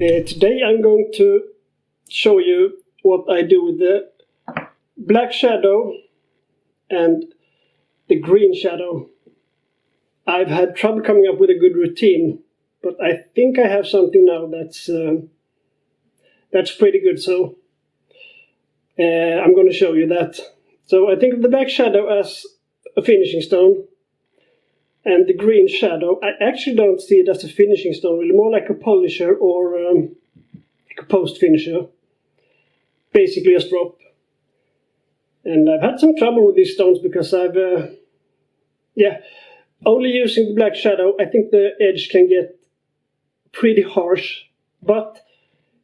Today I'm going to show you what I do with the black shadow and the green shadow. I've had trouble coming up with a good routine, but I think I have something now that's pretty good, so I'm going to show you that. So I think of the black shadow as a finishing stone, and the green shadow, I actually don't see it as a finishing stone, really more like a polisher or like a post finisher, basically a strop. And I've had some trouble with these stones because I've, only using the black shadow, I think the edge can get pretty harsh, but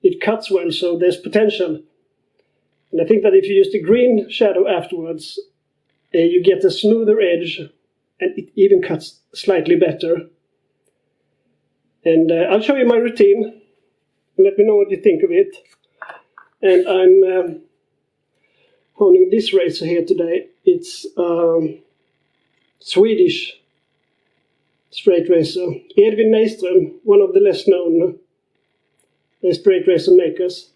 it cuts well, so there's potential. And I think that if you use the green shadow afterwards, you get a smoother edge, and it even cuts slightly better. And I'll show you my routine, and let me know what you think of it. And I'm holding this razor here today. It's Swedish straight razor. Edvin Nyström, one of the less known straight razor makers.